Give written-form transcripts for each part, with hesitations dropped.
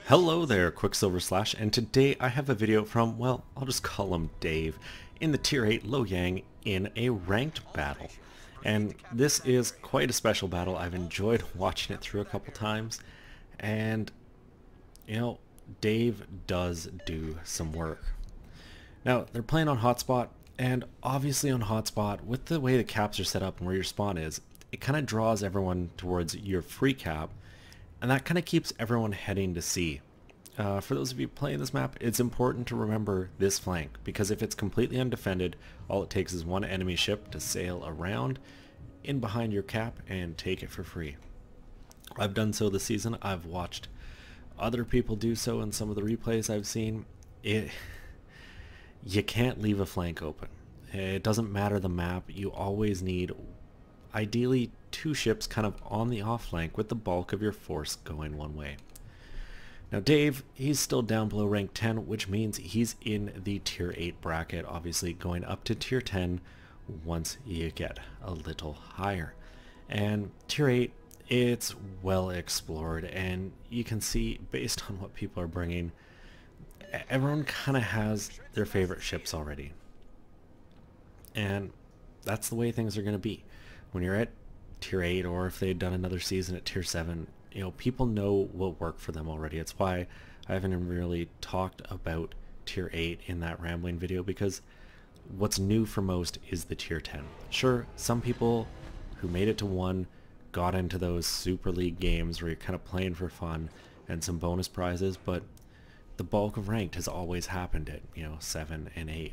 Hello there, Qckslvrslash, and today I have a video from, well, I'll just call him Dave, in the Tier 8 Loyang in a ranked battle. And this is quite a special battle. I've enjoyed watching it through a couple times, and, you know, Dave does do some work. Now, they're playing on hotspot, and obviously on hotspot, with the way the caps are set up and where your spawn is, it kind of draws everyone towards your free cap, and that kind of keeps everyone heading to C. For those of you playing this map, it's important to remember this flank, because if it's completely undefended, all it takes is one enemy ship to sail around in behind your cap and take it for free. I've done so this season. I've watched other people do so in some of the replays I've seen. You can't leave a flank open. It doesn't matter the map. You always need ideally two ships kind of on the off flank with the bulk of your force going one way. Now Dave, he's still down below rank 10, which means he's in the tier 8 bracket, obviously going up to tier 10 once you get a little higher. And tier 8, it's well explored, and you can see based on what people are bringing, everyone kind of has their favorite ships already. And that's the way things are going to be. When you're at tier 8, or if they'd done another season at tier 7, you know, people know what worked for them already. It's why I haven't really talked about tier 8 in that rambling video, because what's new for most is the tier 10. Sure, some people who made it to 1 got into those Super League games where you're kind of playing for fun and some bonus prizes, but the bulk of ranked has always happened at, you know, 7 and 8.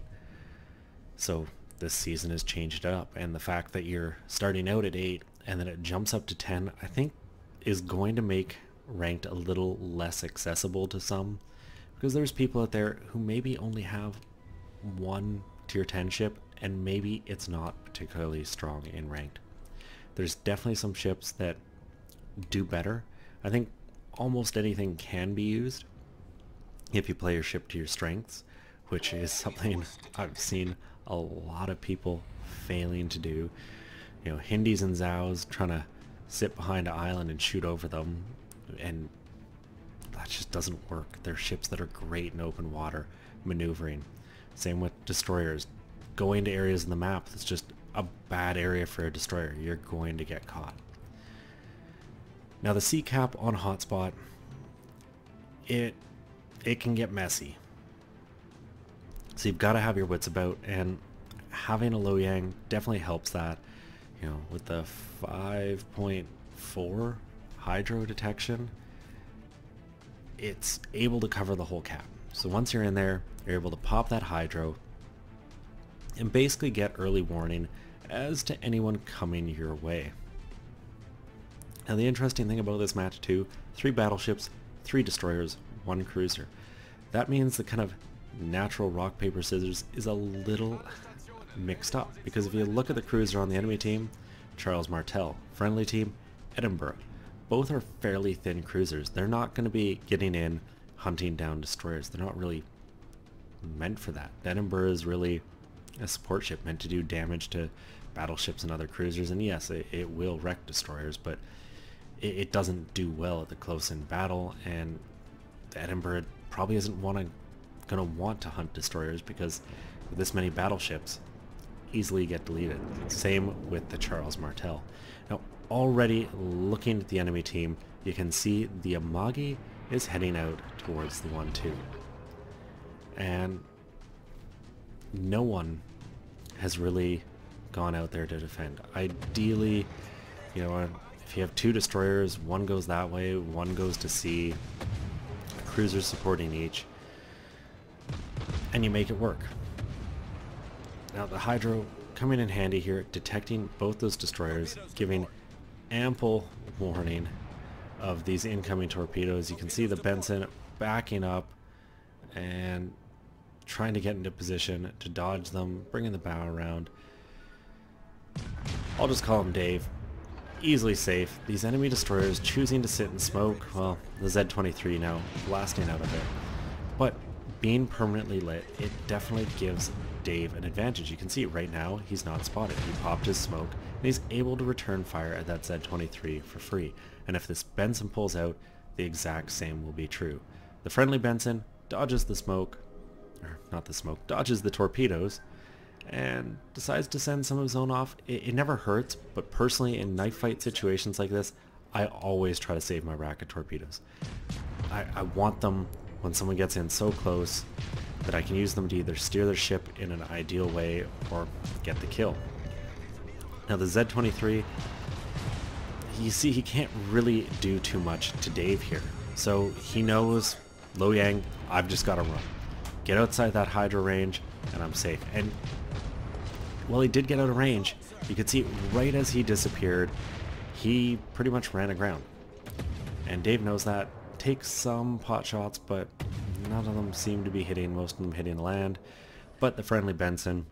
So this season has changed it up, and the fact that you're starting out at 8 and then it jumps up to 10, I think is going to make ranked a little less accessible to some, because there's people out there who maybe only have one tier 10 ship and maybe it's not particularly strong in ranked. There's definitely some ships that do better. I think almost anything can be used if you play your ship to your strengths, which is something I've seen a lot of people failing to do. You know, Hindis and Zhaos trying to sit behind an island and shoot over them, and that just doesn't work. They're ships that are great in open water maneuvering. Same with destroyers. Going to areas in the map that's just a bad area for a destroyer, you're going to get caught. Now the C cap on hotspot, it can get messy. So you've got to have your wits about, and having a Loyang definitely helps that. You know, with the 5.4 hydro detection, it's able to cover the whole cap. So once you're in there, you're able to pop that hydro and basically get early warning as to anyone coming your way. Now the interesting thing about this match too, 3 battleships, 3 destroyers, 1 cruiser. That means the kind of natural rock, paper, scissors is a little mixed up, because if you look at the cruiser on the enemy team, Charles Martel, friendly team, Edinburgh, both are fairly thin cruisers. They're not going to be getting in hunting down destroyers. They're not really meant for that. Edinburgh is really a support ship meant to do damage to battleships and other cruisers, and yes, it will wreck destroyers, but it doesn't do well at the close-in battle, and the Edinburgh probably isn't going to want to hunt destroyers, because with this many battleships, easily get deleted. Same with the Charles Martel. Now already looking at the enemy team, you can see the Amagi is heading out towards the 1-2, and no one has really gone out there to defend. Ideally, you know, if you have 2 destroyers, one goes that way, one goes to sea, cruisers supporting each, and you make it work. Now the hydro coming in handy here, detecting both those destroyers, giving ample warning of these incoming torpedoes. You can see the Benson backing up and trying to get into position to dodge them, bringing the bow around. I'll just call him Dave. Easily safe. These enemy destroyers choosing to sit and smoke, well, the Z-23 now blasting out of it. But being permanently lit, it definitely gives Dave an advantage. You can see right now he's not spotted. He popped his smoke and he's able to return fire at that Z-23 for free. And if this Benson pulls out, the exact same will be true. The friendly Benson dodges the smoke, or not the smoke, dodges the torpedoes, and decides to send some of his own off. It never hurts, but personally in knife fight situations like this, I always try to save my rack of torpedoes. I want them when someone gets in so close that I can use them to either steer their ship in an ideal way or get the kill. Now the Z-23, you see he can't really do too much to Dave here. So he knows, Lo Yang, I've just got to run. Get outside that Hydra range and I'm safe. And well, he did get out of range. You could see right as he disappeared, he pretty much ran aground. And Dave knows that. Takes some pot shots, but none of them seem to be hitting, most of them hitting land. But the friendly Benson,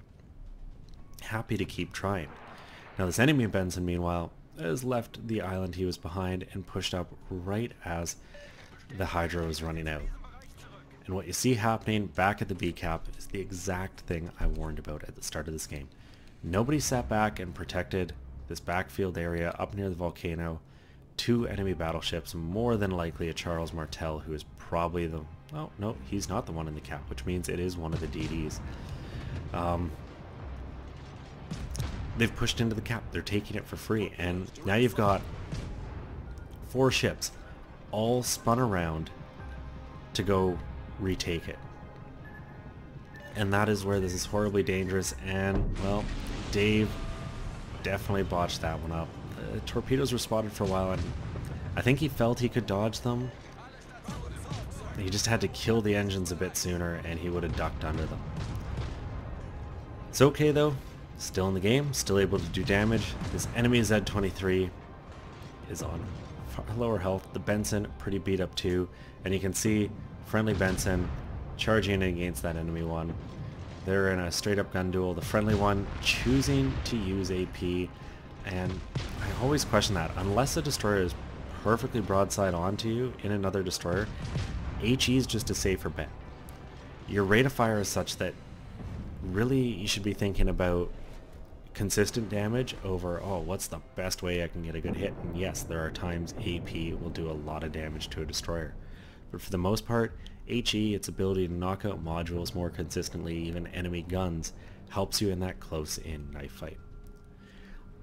happy to keep trying. Now this enemy Benson, meanwhile, has left the island he was behind and pushed up right as the Hydra was running out. And what you see happening back at the B cap is the exact thing I warned about at the start of this game. Nobody sat back and protected this backfield area up near the volcano. 2 enemy battleships, more than likely a Charles Martel, who is probably the... Oh, no, he's not the one in the cap, which means it is one of the DDs. They've pushed into the cap. They're taking it for free. And now you've got 4 ships all spun around to go retake it. And that is where this is horribly dangerous. And, well, Dave definitely botched that one up. Torpedoes were spotted for a while, and I think he felt he could dodge them. He just had to kill the engines a bit sooner, and he would have ducked under them. It's okay though, still in the game, still able to do damage. This enemy Z-23 is on far lower health. The Benson pretty beat up too, and you can see friendly Benson charging against that enemy one. They're in a straight up gun duel. The friendly one choosing to use AP. And I always question that. Unless a destroyer is perfectly broadside onto you in another destroyer, HE is just a safer bet. Your rate of fire is such that really you should be thinking about consistent damage over, oh, what's the best way I can get a good hit? And yes, there are times AP will do a lot of damage to a destroyer. But for the most part, HE, its ability to knock out modules more consistently, even enemy guns, helps you in that close-in knife fight.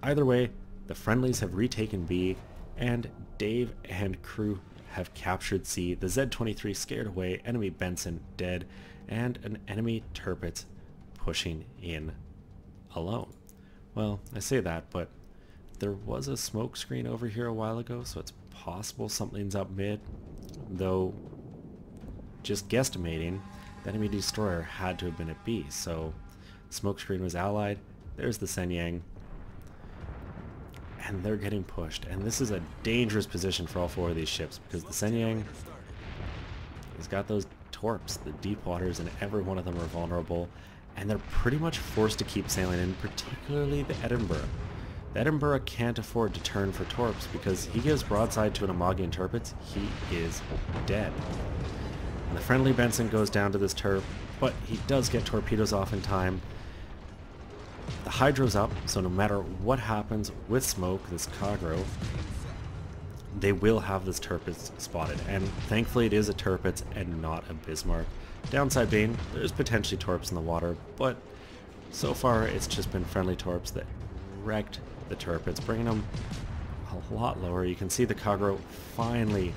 Either way, the friendlies have retaken B, and Dave and crew have captured C. The Z-23 scared away, enemy Benson dead, and an enemy Tirpitz pushing in alone. Well, I say that, but there was a smoke screen over here a while ago, so it's possible something's up mid, though just guesstimating, the enemy destroyer had to have been at B, so smoke screen was allied. There's the Shenyang. And they're getting pushed, and this is a dangerous position for all 4 of these ships, because the Shenyang has got those torps, the deep waters, and every one of them are vulnerable, and they're pretty much forced to keep sailing in, particularly the Edinburgh. The Edinburgh can't afford to turn for torps, because he gives broadside to an Amagian Tirpitz, he is dead. And the friendly Benson goes down to this turp, but he does get torpedoes off in time. The Hydro's up, so no matter what happens with smoke, this Qckslvrslash, they will have this Tirpitz spotted. And thankfully it is a Tirpitz and not a Bismarck. Downside being, there's potentially torps in the water, but so far it's just been friendly torps that wrecked the Tirpitz, bringing them a lot lower. You can see the Qckslvrslash finally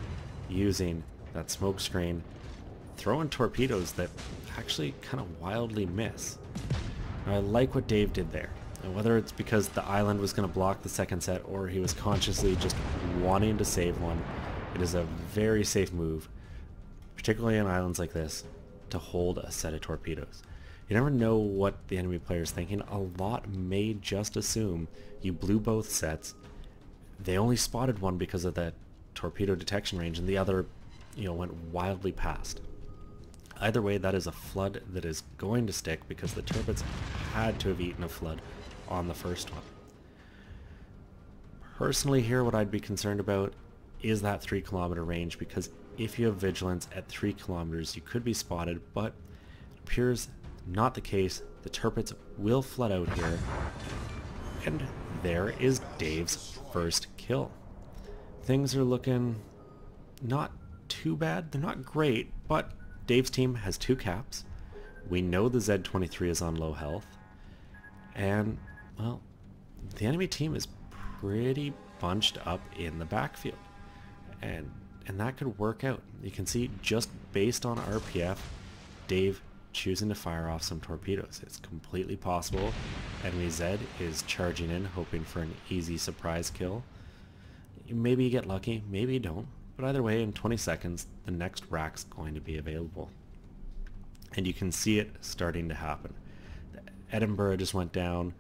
using that smoke screen, throwing torpedoes that actually kind of wildly miss. I like what Dave did there, and whether it's because the island was going to block the second set or he was consciously just wanting to save one, it is a very safe move, particularly on islands like this, to hold a set of torpedoes. You never know what the enemy player is thinking. A lot may just assume you blew both sets. They only spotted one because of that torpedo detection range, and the other, went wildly past. Either way, that is a flood that is going to stick because the Tirpitz had to have eaten a flood on the first one. Personally here, what I'd be concerned about is that 3 kilometer range, because if you have vigilance at 3 kilometers, you could be spotted, but it appears not the case. The Tirpitz will flood out here, and there is Dave's first kill. Things are looking not too bad. They're not great, but Dave's team has 2 caps. We know the Z-23 is on low health. And, well, the enemy team is pretty bunched up in the backfield. And that could work out. You can see just based on RPF, Dave choosing to fire off some torpedoes. It's completely possible. Enemy Z is charging in, hoping for an easy surprise kill. Maybe you get lucky, maybe you don't. But either way, in 20 seconds, the next rack's going to be available. And you can see it starting to happen. Edinburgh just went down.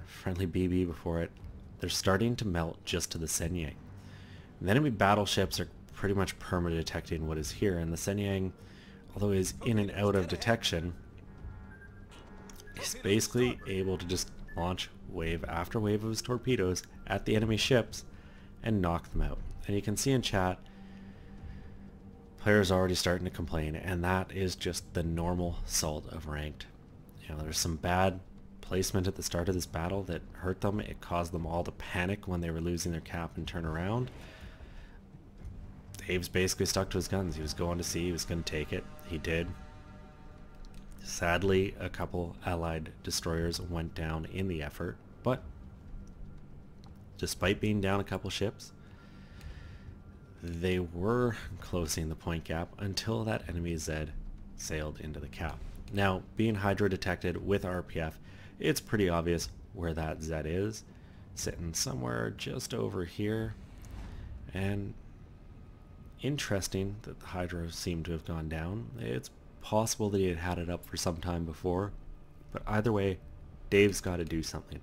Friendly BB before it. They're starting to melt just to the Shenyang. The enemy battleships are pretty much perma-detecting what is here, and the Shenyang, although is in and out of detection, is basically able to just launch wave after wave of his torpedoes at the enemy ships and knock them out. And you can see in chat, players are already starting to complain, and that is just the normal salt of ranked. You know, there's some bad placement at the start of this battle that hurt them. It caused them all to panic when they were losing their cap and turn around. Dave's basically stuck to his guns. He was going to sea, he was going to take it. He did. Sadly, a couple Allied destroyers went down in the effort, but despite being down a couple ships, they were closing the point gap until that enemy Z sailed into the cap. Now, being hydro detected with RPF, it's pretty obvious where that Z is, sitting somewhere just over here. And interesting that the hydro seemed to have gone down. It's possible that he had it up for some time before, but either way, Dave's got to do something.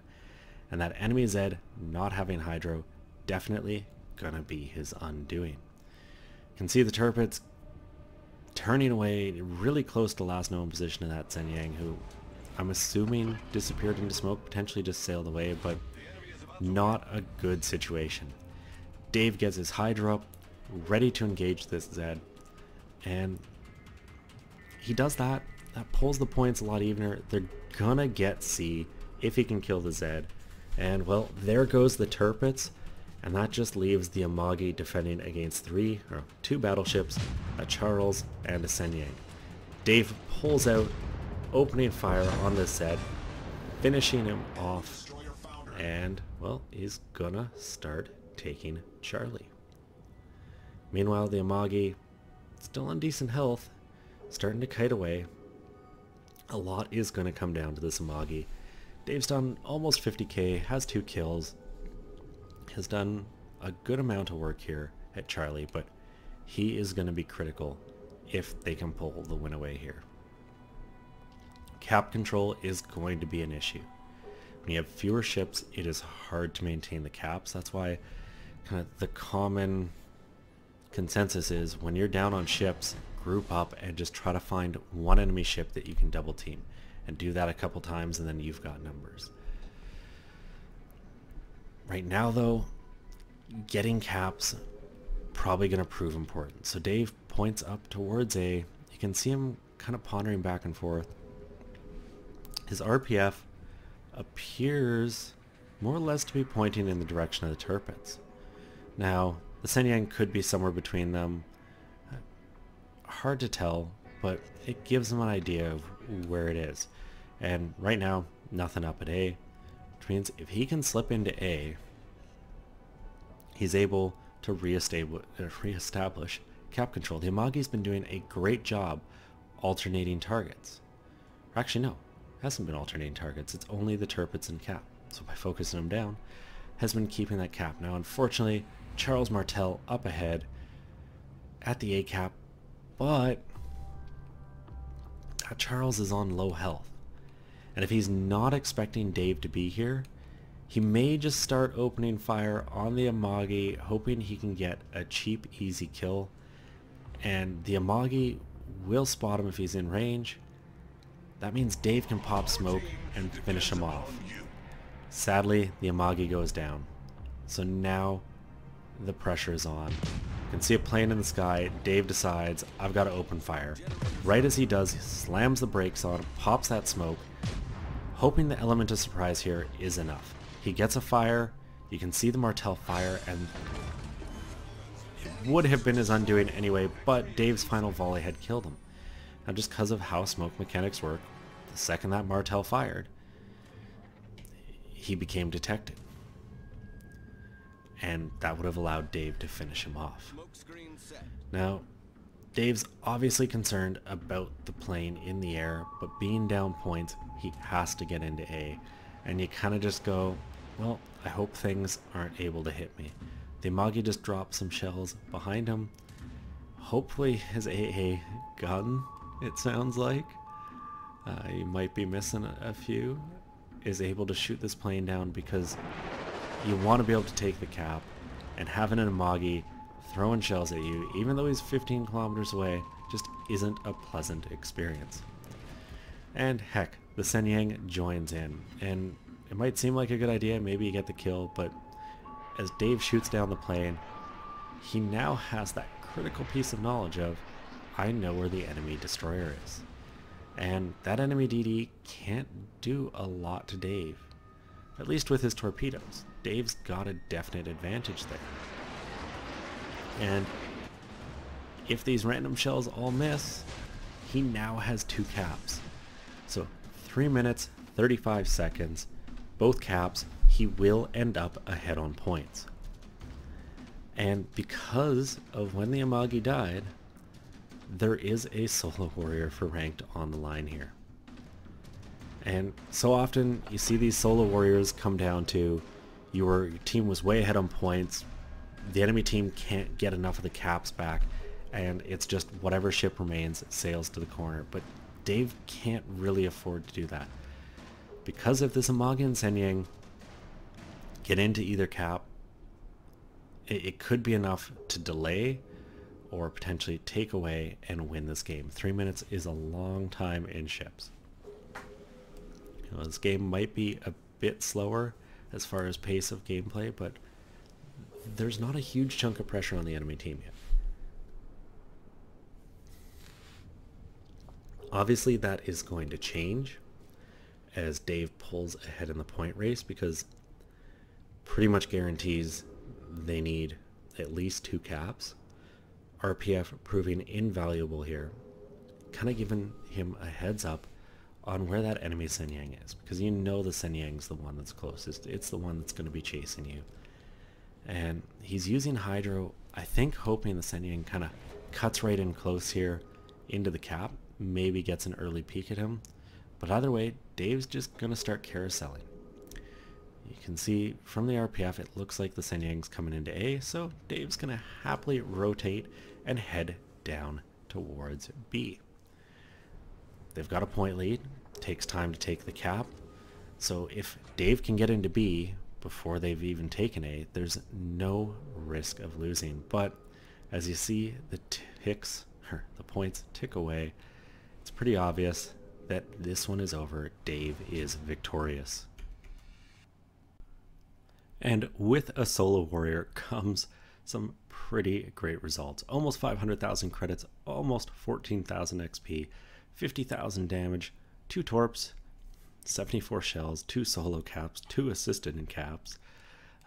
And that enemy Z not having hydro definitely gonna be his undoing. You can see the Tirpitz turning away really close to last known position of that Shenyang, who I'm assuming disappeared into smoke, potentially just sailed away, but not a good situation. Dave gets his hydro up, ready to engage this Z, and he does that. That pulls the points a lot evener. They're gonna get C if he can kill the Z, and well, there goes the Tirpitz, and that just leaves the Amagi defending against 2 battleships, a Charles and a Shenyang. Dave pulls out, opening fire on this Z, finishing him off, and well, he's gonna start taking Charlie. Meanwhile, the Amagi, still on decent health, starting to kite away. A lot is going to come down to this Amagi. Dave's done almost 50k, has 2 kills, has done a good amount of work here at Charlie, but he is going to be critical if they can pull the win away here. Cap control is going to be an issue. When you have fewer ships, it is hard to maintain the caps. That's why kind of the common consensus is when you're down on ships, group up and just try to find one enemy ship that you can double team, and do that a couple times and then you've got numbers. Right now though, getting caps probably going to prove important. So Dave points up towards A. You can see him kind of pondering back and forth. His RPF appears more or less to be pointing in the direction of the Tirpitz. Now, the Shenyang could be somewhere between them. Hard to tell, but it gives them an idea of where it is. And right now, nothing up at A, which means if he can slip into A, he's able to reestablish cap control. The Amagi's been doing a great job alternating targets. Or actually, no, hasn't been alternating targets. It's only the Tirpitz and cap. So by focusing them down, has been keeping that cap. Now, unfortunately, Charles Martel up ahead at the A cap, but Charles is on low health. And if he's not expecting Dave to be here, he may just start opening fire on the Amagi, hoping he can get a cheap, easy kill. And the Amagi will spot him if he's in range. That means Dave can pop smoke and finish him off. Sadly, the Amagi goes down. So now the pressure is on. You can see a plane in the sky. Dave decides, I've got to open fire. Right as he does, he slams the brakes on, pops that smoke, hoping the element of surprise here is enough. He gets a fire. You can see the Martel fire, and it would have been his undoing anyway, but Dave's final volley had killed him. Now, just because of how smoke mechanics work, the second that Martel fired, he became detected. And that would have allowed Dave to finish him off. Now, Dave's obviously concerned about the plane in the air, but being down points, he has to get into A. And you kind of just go, well, I hope things aren't able to hit me. The Amagi just dropped some shells behind him. Hopefully his AA gun, it sounds like, he might be missing a few, is able to shoot this plane down, because you want to be able to take the cap, and having an Amagi throwing shells at you, even though he's 15 kilometers away, just isn't a pleasant experience. And heck, the Shenyang joins in, and it might seem like a good idea, maybe you get the kill, but as Dave shoots down the plane, he now has that critical piece of knowledge of, I know where the enemy destroyer is. And that enemy DD can't do a lot to Dave, at least with his torpedoes. Dave's got a definite advantage there. And if these random shells all miss, he now has 2 caps. So 3 minutes, 35 seconds, both caps, he will end up ahead on points. And because of when the Amagi died, there is a solo warrior for ranked on the line here. And so often you see these solo warriors come down to your team was way ahead on points, the enemy team can't get enough of the caps back, and it's just whatever ship remains sails to the corner. But Dave can't really afford to do that. Because if this Amagi and Shenyang get into either cap, it could be enough to delay or potentially take away and win this game. 3 minutes is a long time in ships. You know, this game might be a bit slower as far as pace of gameplay, but there's not a huge chunk of pressure on the enemy team yet. Obviously that is going to change as Dave pulls ahead in the point race, because pretty much guarantees they need at least 2 caps. RPF proving invaluable here, kind of giving him a heads up on where that enemy Shenyang is, because you know the Shenyang's the one that's closest. It's the one that's going to be chasing you. And he's using Hydro, I think, hoping the Shenyang kind of cuts right in close here into the cap, maybe gets an early peek at him. But either way, Dave's just going to start carouseling. You can see from the RPF it looks like the Shenyang's coming into A, so Dave's going to happily rotate and head down towards B. They've got a point lead, takes time to take the cap, so if Dave can get into B before they've even taken A, there's no risk of losing. But as you see the points tick away, it's pretty obvious that this one is over. Dave is victorious. And with a solo warrior comes some pretty great results. Almost 500,000 credits, almost 14,000 XP, 50,000 damage, 2 torps, 74 shells, 2 solo caps, 2 assisted in caps,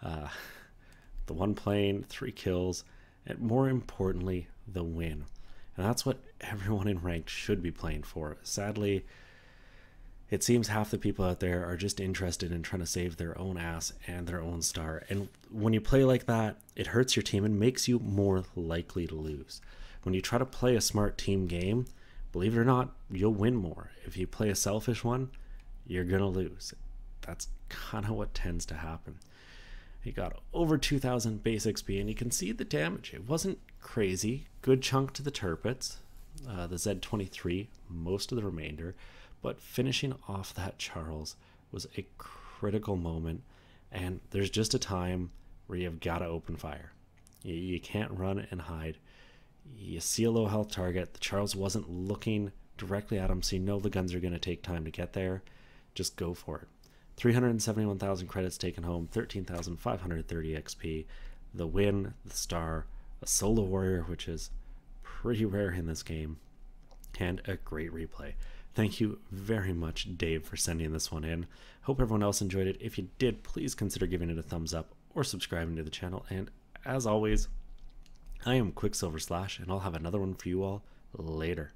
the 1 plane, 3 kills, and more importantly, the win. And that's what everyone in ranked should be playing for. Sadly, it seems half the people out there are just interested in trying to save their own ass and their own star. And when you play like that, it hurts your team and makes you more likely to lose. When you try to play a smart team game, believe it or not, you'll win more. If you play a selfish one, you're going to lose. That's kind of what tends to happen. He got over 2,000 base XP, and you can see the damage. It wasn't crazy. Good chunk to the turrets, the Z-23, most of the remainder. But finishing off that Charles was a critical moment, and there's just a time where you've got to open fire. You can't run and hide. You see a low health target. The Charles wasn't looking directly at him, so you know the guns are going to take time to get there. Just go for it. 371,000 credits taken home, 13,530 XP, the win, the star, a solo warrior, which is pretty rare in this game, and a great replay. Thank you very much, Dave, for sending this one in. Hope everyone else enjoyed it. If you did, please consider giving it a thumbs up or subscribing to the channel. And as always, I am Qckslvrslash, and I'll have another one for you all later.